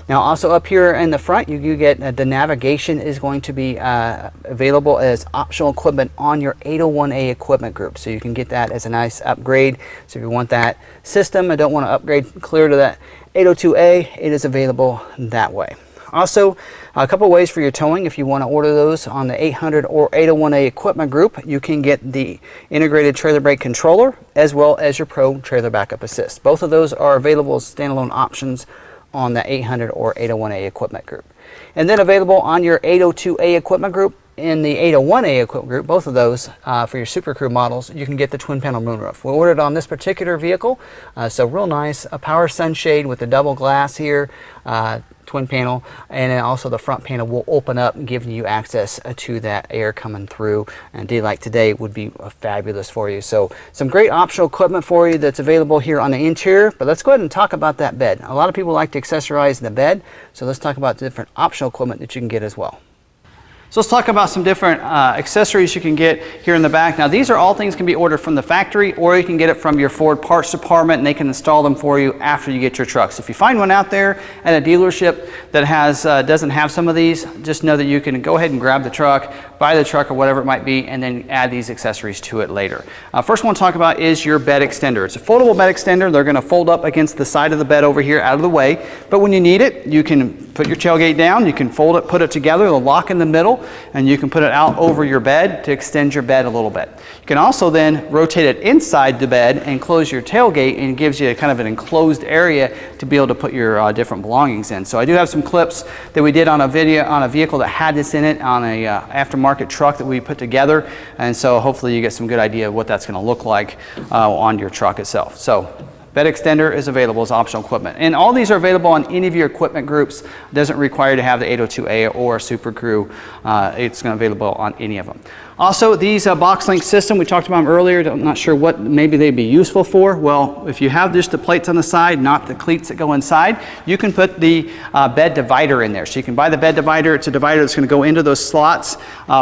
Now also up here in the front, you get the navigation is going to be available as optional equipment on your 801A equipment group. So you can get that as a nice upgrade. So if you want that system and don't want to upgrade clear to that 802A, it is available that way. Also, a couple ways for your towing. If you want to order those on the 800 or 801A equipment group, you can get the integrated trailer brake controller as well as your Pro Trailer Backup Assist. Both of those are available as standalone options on the 800 or 801A equipment group. And then available on your 802A equipment group, in the 801A equipment group, both of those for your Super Crew models, you can get the twin panel moonroof. We ordered on this particular vehicle, so real nice, a power sunshade with the double glass here, twin panel, and then also the front panel will open up, giving you access to that air coming through. And a day like today would be fabulous for you. So some great optional equipment for you that's available here on the interior. But let's go ahead and talk about that bed. A lot of people like to accessorize the bed, so let's talk about the different optional equipment that you can get as well. So let's talk about some different accessories you can get here in the back. Now these are all things can be ordered from the factory, or you can get it from your Ford parts department and they can install them for you after you get your truck. So if you find one out there at a dealership that has doesn't have some of these, just know that you can go ahead and grab the truck, buy the truck or whatever it might be, and then add these accessories to it later. First one to talk about is your bed extender. It's a foldable bed extender. They're going to fold up against the side of the bed over here out of the way, but when you need it, you can put your tailgate down, you can fold it, put it together, it'll lock in the middle, and you can put it out over your bed to extend your bed a little bit. You can also then rotate it inside the bed and close your tailgate, and it gives you kind of an enclosed area to be able to put your different belongings in. So I do have some clips that we did on a video on a vehicle that had this in it, on a aftermarket truck that we put together, and so hopefully you get some good idea of what that's going to look like on your truck itself. So bed extender is available as optional equipment. And all these are available on any of your equipment groups. It doesn't require to have the 802A or Super Crew. It's going to be available on any of them. Also, these box link system, we talked about them earlier. I'm not sure what maybe they'd be useful for. Well, if you have just the plates on the side, not the cleats that go inside, you can put the bed divider in there. So you can buy the bed divider. It's a divider that's going to go into those slots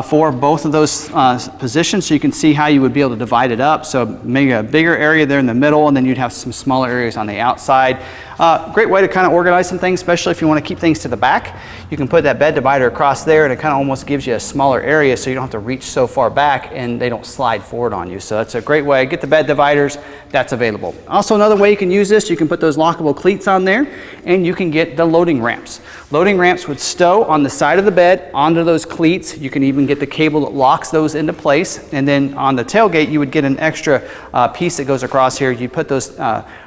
for both of those positions, so you can see how you would be able to divide it up. So maybe a bigger area there in the middle, and then you'd have some smaller areas on the outside. Great way to kind of organize some things, especially if you want to keep things to the back. You can put that bed divider across there, and it kind of almost gives you a smaller area so you don't have to reach so far back and they don't slide forward on you. So that's a great way. Get the bed dividers, that's available. Also, another way you can use this, you can put those lockable cleats on there, and you can get the loading ramps. Loading ramps would stow on the side of the bed onto those cleats. You can even get the cable that locks those into place, and then on the tailgate you would get an extra piece that goes across here. You put those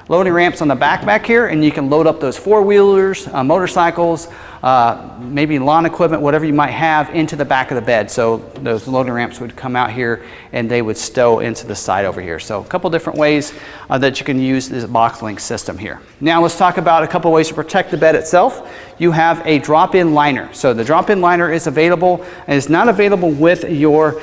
loading ramps on the back here, and you can load up those four-wheelers, motorcycles, maybe lawn equipment, whatever you might have, into the back of the bed. So those loading ramps would come out here and they would stow into the side over here. So a couple different ways that you can use this box link system here. Now let's talk about a couple ways to protect the bed itself. You have a drop-in liner. So the drop-in liner is available, and it's not available with your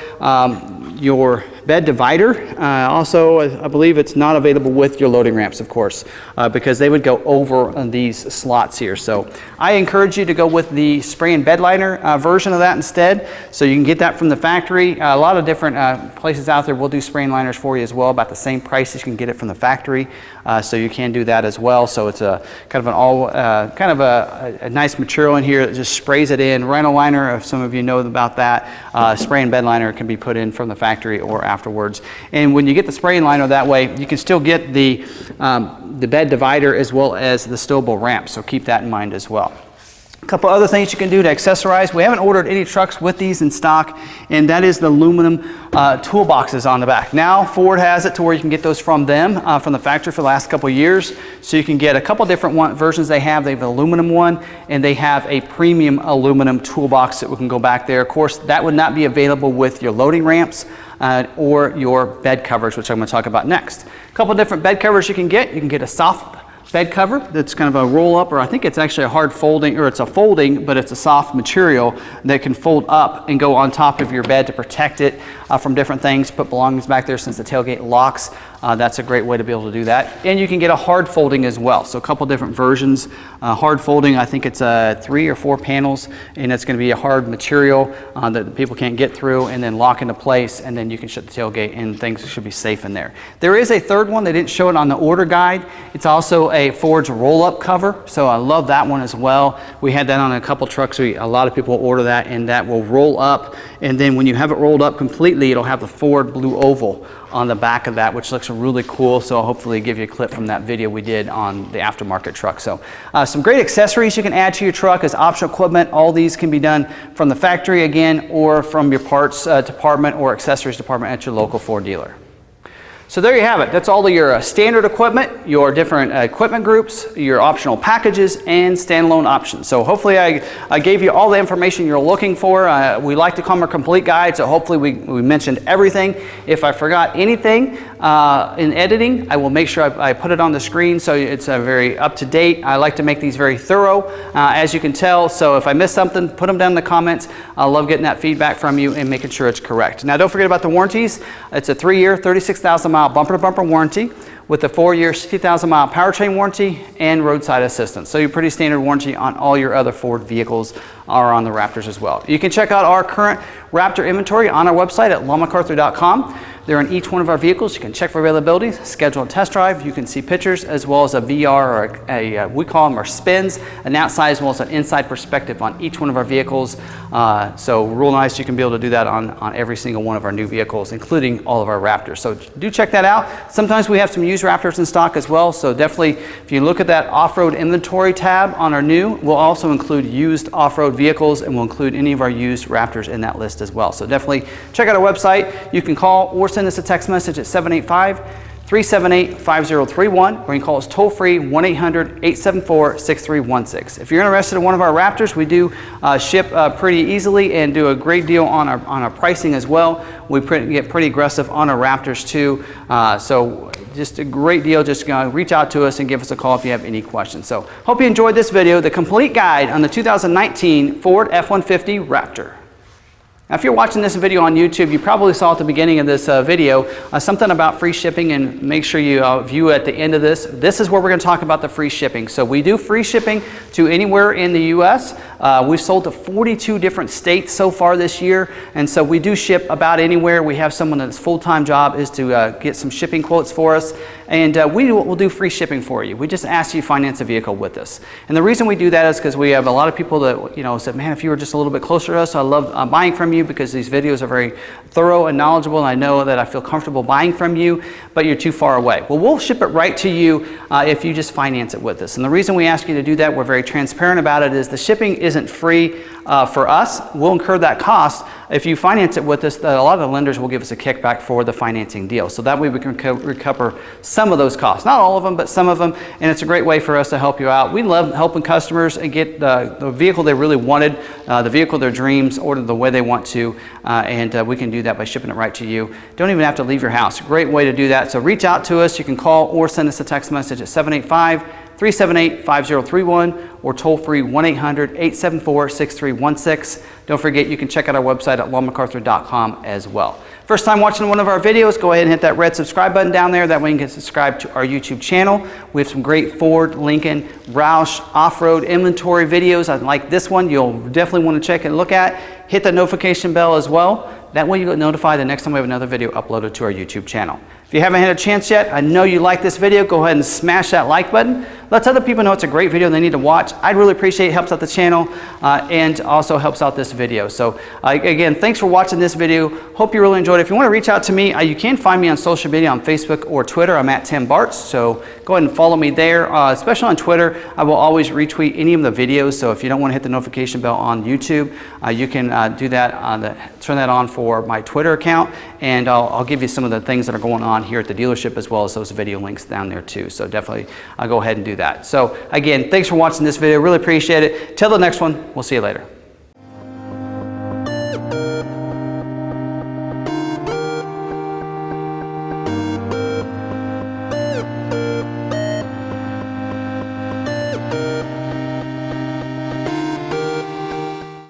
bed divider. Also, I believe it's not available with your loading ramps, of course, because they would go over these slots here. So I encourage you to go with the spray and bed liner version of that instead. So you can get that from the factory. A lot of different places out there will do spray and liners for you as well, about the same price as you can get it from the factory. So you can do that as well. So it's a kind of a nice material in here that just sprays it in. Rhino liner, if some of you know about that, spray and bed liner can be put in from the factory or afterwards. And when you get the spray and liner that way, you can still get the bed divider as well as the stowable ramp. So keep that in mind as well. A couple other things you can do to accessorize. We haven't ordered any trucks with these in stock, and that is the aluminum toolboxes on the back. Now Ford has it to where you can get those from them, from the factory for the last couple of years. So you can get a couple different versions they have. They have an aluminum one, and they have a premium aluminum toolbox that we can go back there. Of course, that would not be available with your loading ramps or your bed covers, which I'm going to talk about next. A couple different bed covers you can get. You can get a soft bed cover that's kind of a roll up, or I think it's actually a hard folding, or it's a folding, but it's a soft material that can fold up and go on top of your bed to protect it from different things. Put belongings back there since the tailgate locks. That's a great way to be able to do that. And you can get a hard folding as well. So a couple different versions. Hard folding, I think it's 3 or 4 panels, and it's going to be a hard material that people can't get through, and then lock into place, and then you can shut the tailgate and things should be safe in there. There is a third one. They didn't show it on the order guide. It's also a Ford's roll-up cover. So I love that one as well. We had that on a couple trucks. A lot of people order that, and that will roll up, and then when you have it rolled up completely, it'll have the Ford blue oval on the back of that, which looks really cool. So I'll hopefully give you a clip from that video we did on the aftermarket truck. So some great accessories you can add to your truck as optional equipment. All these can be done from the factory again, or from your parts department or accessories department at your local Ford dealer. So there you have it. That's all of your standard equipment, your different equipment groups, your optional packages, and standalone options. So hopefully I gave you all the information you're looking for. We like to call them a complete guide, so hopefully we mentioned everything. If I forgot anything in editing, I will make sure I put it on the screen so it's very up to date. I like to make these very thorough, as you can tell. So if I missed something, put them down in the comments. I love getting that feedback from you and making sure it's correct. Now don't forget about the warranties. It's a 3-year, 36,000-mile bumper-to-bumper warranty with a 4-year, 60,000-mile powertrain warranty and roadside assistance. So your pretty standard warranty on all your other Ford vehicles are on the Raptors as well. You can check out our current Raptor inventory on our website at McArthur.com. They're in each one of our vehicles. You can check for availability, schedule a test drive. You can see pictures as well as a VR, or we call them our spins, an outside as well as an inside perspective on each one of our vehicles. So real nice. You can be able to do that on every single one of our new vehicles, including all of our Raptors. So do check that out. Sometimes we have some used Raptors in stock as well. So definitely, if you look at that off-road inventory tab on our new, we'll also include used off-road vehicles, and we'll include any of our used Raptors in that list as well. So definitely check out our website. You can call or send us a text message at 785-378-5031, or you can call us toll-free 1-800-874-6316. If you're interested in one of our Raptors, we do ship pretty easily and do a great deal on our pricing as well. We get pretty aggressive on our Raptors too. So just a great deal. Just reach out to us and give us a call if you have any questions. So hope you enjoyed this video, the complete guide on the 2019 Ford F-150 Raptor. Now, if you're watching this video on YouTube, you probably saw at the beginning of this video something about free shipping, and make sure you view at the end of this. This is where we're going to talk about the free shipping. So we do free shipping to anywhere in the U.S. We've sold to 42 different states so far this year, and so we do ship about anywhere. We have someone that's full-time job is to get some shipping quotes for us, and we will do free shipping for you. We just ask you to finance a vehicle with us. And the reason we do that is because we have a lot of people that, you know, said, man, if you were just a little bit closer to us, I love buying from you because these videos are very thorough and knowledgeable, and I know that I feel comfortable buying from you, but you're too far away. Well, we'll ship it right to you if you just finance it with us. And the reason we ask you to do that, we're very transparent about it, is the shipping isn't free for us. We'll incur that cost. If you finance it with us, a lot of the lenders will give us a kickback for the financing deal. So that way we can recover some of those costs. Not all of them, but some of them. And it's a great way for us to help you out. We love helping customers and get the vehicle they really wanted, the vehicle of their dreams, ordered the way they want to. And we can do that by shipping it right to you. Don't even have to leave your house. Great way to do that. So reach out to us. You can call or send us a text message at 785-378-5031 or toll free 1-800-874-6316. Don't forget, you can check out our website at McArthur.com as well. First time watching one of our videos, go ahead and hit that red subscribe button down there. That way you can subscribe to our YouTube channel. We have some great Ford, Lincoln, Roush off-road inventory videos. Like this one, you'll definitely want to check and look at. Hit the notification bell as well. That way you get notified the next time we have another video uploaded to our YouTube channel. If you haven't had a chance yet, I know you like this video, go ahead and smash that like button. Let other people know it's a great video and they need to watch. I'd really appreciate it. Helps out the channel and also helps out this video. So again, thanks for watching this video. Hope you really enjoyed it. If you want to reach out to me, you can find me on social media on Facebook or Twitter. I'm at Tim Bartz. So go ahead and follow me there. Especially on Twitter, I will always retweet any of the videos. So if you don't want to hit the notification bell on YouTube, you can do that, turn that on for my Twitter account. And I'll give you some of the things that are going on here at the dealership, as well as those video links down there too. So definitely go ahead and do that. So again, thanks for watching this video. Really appreciate it. Till the next one, we'll see you later.